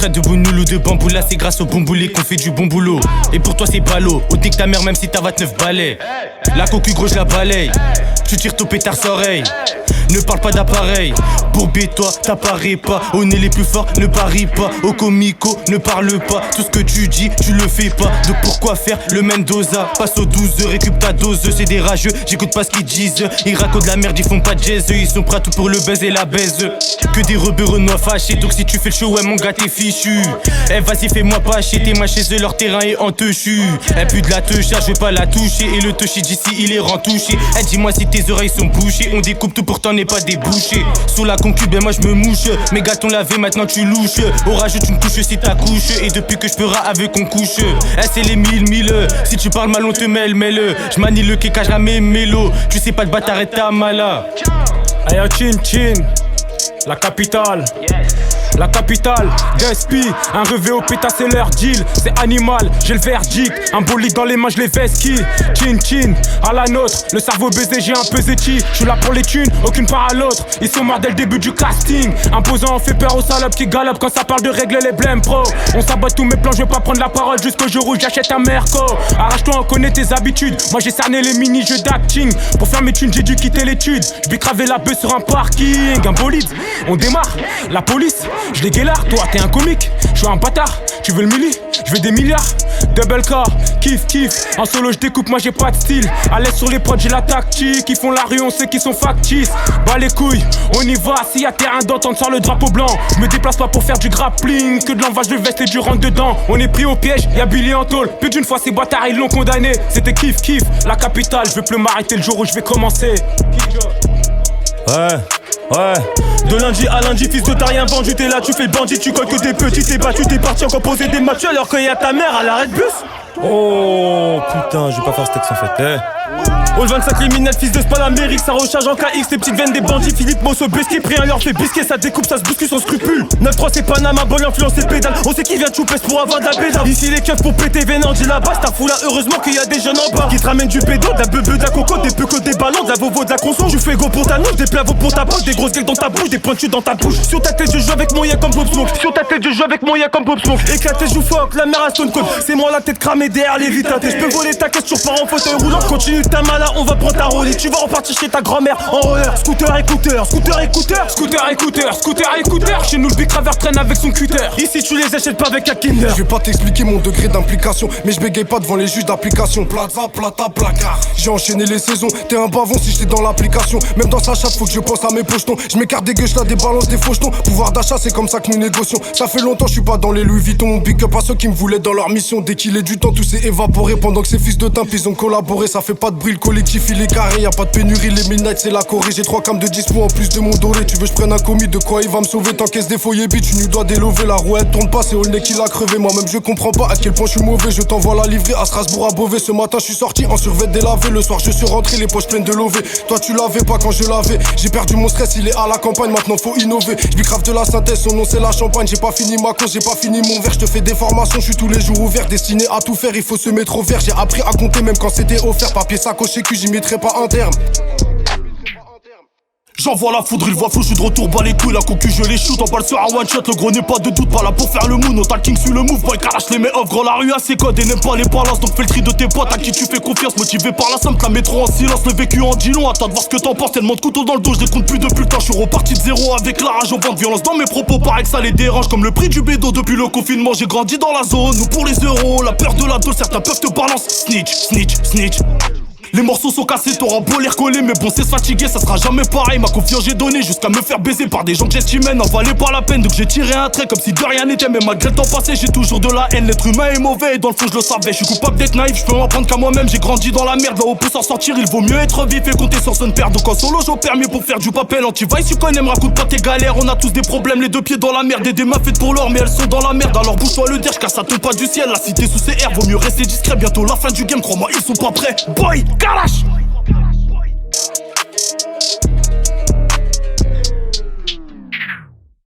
traite de bougnoule ou de bambou, là c'est grâce au bon boulet qu'on fait du bon boulot. Et pour toi c'est ballot, ôtez que ta mère même si t'as 29 balais. La cocu gros je la balaye, tu tires ton pétard sans oreille. Ne parle pas d'appareil, bourbé-toi, t'apparais pas. On est les plus forts, ne parie pas. Au comico, ne parle pas. Tout ce que tu dis, tu le fais pas. Donc pourquoi faire le Mendoza? Passe aux 12 heures, récup ta dose. C'est des rageux, j'écoute pas ce qu'ils disent. Ils racontent de la merde, ils font pas de jazz. Ils sont prêts à tout pour le buzz et la baise. Que des rebeux renois fâchés. Donc si tu fais le show, ouais mon gars t'es fichu. Eh vas-y fais-moi pas chier, t'es moi chez eux, leur terrain est en techu. Elle pue de la teche, je vais pas la toucher. Et le touchy d'ici il est rentouché. Eh dis-moi si tes oreilles sont bouchées. On découpe tout pourtant n'est pas débouché. Sous la concu, ben moi je me mouche. Mes gâtons lavés, maintenant tu louches. Orageux, tu me couches si t'accouches. Et depuis que je peux avec qu'on couche. Eh c'est les mille. Si tu parles mal, on te mêle. Je manie le kéka, je ramène mélo. Tu sais pas de bâtard et ta mala. Ayo Chin, la capitale. La capitale, Despi, un revêt au pétas c'est leur deal. C'est animal, j'ai le verdict. Un bolide dans les mains, je les vesquille. Chin, à la nôtre, le cerveau baisé, j'ai un peu zéti. Je suis là pour les thunes, aucune part à l'autre. Ils sont morts dès le début du casting. Imposant, on fait peur aux salopes qui galopent quand ça parle de régler les blèmes pro. On sabote tous mes plans, je vais pas prendre la parole jusqu'au jour où j'achète un Merco. Arrache-toi, on connaît tes habitudes. Moi j'ai cerné les mini-jeux d'acting. Pour faire mes thunes, j'ai dû quitter l'étude. Je vais craver la bœuf sur un parking. Un bolide, on démarre, la police. Je les guélard, toi t'es un comique, je suis un bâtard, tu veux le milli, je veux des milliards. Double car, kiff, en solo je découpe, moi j'ai pas de style. À l'aise sur les prods, j'ai la tactique. Ils font la rue, on sait qu'ils sont factices. Bah les couilles, on y va, s'il y a terrain d'entente, sort le drapeau blanc. Je me déplace pas pour faire du grappling, que de l'envage de veste et du rentre dedans. On est pris au piège, y'a Billy en tôle. Plus d'une fois ces bâtards ils l'ont condamné. C'était kiff, la capitale, je veux plus m'arrêter le jour où je vais commencer. Ouais, de lundi à lundi, fils de t'as rien vendu, t'es là, tu fais le bandit, tu colles que des petits, t'es battu, t'es parti encore poser des matchs alors qu'il y a ta mère à l'arrêt de bus. Oh putain, je vais pas faire ce texte en fait. Oh le 25 criminel, fils de Spal Amérique, ça recharge en KX, les petites veines des bandits, Philippe Mosso, Besky, pris un leur fait bisquer, ça découpe, ça se bouscule sans scrupule. 9-3 c'est Panama, bonne influence et pédale, on sait qui vient de choupes pour avoir de la pédale. Ici les keufs pour péter vénant, dit la base, t'as fou là, heureusement qu'il y a des jeunes en bas qui te ramènent du pédo, de la bebe, de la coco, des peu que des ballons, de la vovo, de la conso. Tu fais go pour ta nouche, des plavos pour ta poche, des grosses gueules dans ta bouche, des pointus dans ta bouche. Sur ta tête je joue avec moyen comme Bob Smoke, sur ta tête je joue avec moyen comme Bob Smoke. Éclaté, joue fuck, la mère à Stone Cold, c'est moi la tête cramée derrière les vitres. Je peux voler ta caisse, tu repars en fauteuil roulant. Continue ta mala, on va prendre ta rollie. Tu vas repartir chez ta grand-mère en roller. Scooter écouteur. Chez nous le big travers traîne avec son cutter. Ici tu les achètes pas avec un Kinder. Je vais pas t'expliquer mon degré d'implication, mais je bégaye pas devant les juges d'application. Plaza, plata, placard. J'ai enchaîné les saisons, t'es un bavon si j'étais dans l'application. Même dans sa chatte faut que je pense à mes pochetons. Je m'écarte des gueuches là, des balances, des fauchetons. Pouvoir d'achat c'est comme ça que nous négocions. Ça fait longtemps je suis pas dans les Louis Vuitton. Big up à ceux qui me voulaient dans leur mission. Dès qu'il est du temps tout s'est évaporé. Pendant que ces fils de timp ils ont collaboré. Ça fait pas de bruit, le collectif il est carré. Y'a pas de pénurie, les midnight c'est la Corée. J'ai 3 cams de dispo en plus de mon doré. Tu veux je prenne un commis, de quoi il va me sauver? T'encaisses des foyers bitch, tu nous dois délover. La roue elle tourne pas, c'est Olney qui l'a crevé. Moi-même je comprends pas à quel point je suis mauvais. Je t'envoie la livrée à Strasbourg à Beauvais. Ce matin je suis sorti en survêt délavé. Le soir je suis rentré les poches pleines de lové. Toi tu l'avais pas quand je l'avais. J'ai perdu mon stress, il est à la campagne. Maintenant faut innover. Je grave de la synthèse, son nom c'est la champagne. J'ai pas fini ma cause, j'ai pas fini mon verre. Je te fais des formations, je suis tous les jours ouvert. Destiné à tout faire, il faut se mettre au vert. J'ai appris à compter même quand c'était offert. Papier sacoche que j'y mettrai pas un terme. J'envoie la foudre, il voit flou, je suis de retour, bas les couilles, la cocu je les shoot, on parle sur un one shot, le gros n'est pas de doute, pas là pour faire le moon, on t'a king sur le move, boy, carache les mets off, gros la rue a ses codes et n'aime pas les balances, donc fais le tri de tes potes, à qui tu fais confiance, motivé par la somme, la métro en silence, le vécu en dit long, attends de voir ce que t'en penses, tellement de couteaux dans le dos, je les compte plus depuis le temps, je suis reparti de zéro avec la rage, on vend de violence dans mes propos, paraît que ça les dérange, comme le prix du bédo, depuis le confinement, j'ai grandi dans la zone, nous pour les euros, la peur de la dose, certains peuvent te balancer, snitch. Les morceaux sont cassés, t'auras beau les recoller, mais bon c'est fatigué, ça sera jamais pareil. Ma confiance j'ai donné jusqu'à me faire baiser par des gens que j'estimais n'en valait pas la peine. Donc j'ai tiré un trait comme si de rien n'était, mais malgré le temps passé j'ai toujours de la haine. L'être humain est mauvais et dans le fond je le savais. Je suis coupable d'être naïf, je peux m'en prendre qu'à moi-même. J'ai grandi dans la merde, là où pour s'en sortir il vaut mieux être vif et compter sur son père. Donc en solo j'ai au permis pour faire du papel anti-vice. Tu connais, me raconte pas tes galères, on a tous des problèmes, les deux pieds dans la merde. Et des mains faites pour l'or mais elles sont dans la merde. Alors bouge-toi le dire, car ça tombe pas du ciel. La cité sous CR, vaut mieux rester discret, bientôt la fin du game, crois-moi ils sont pas prêts. Boy, Kalash.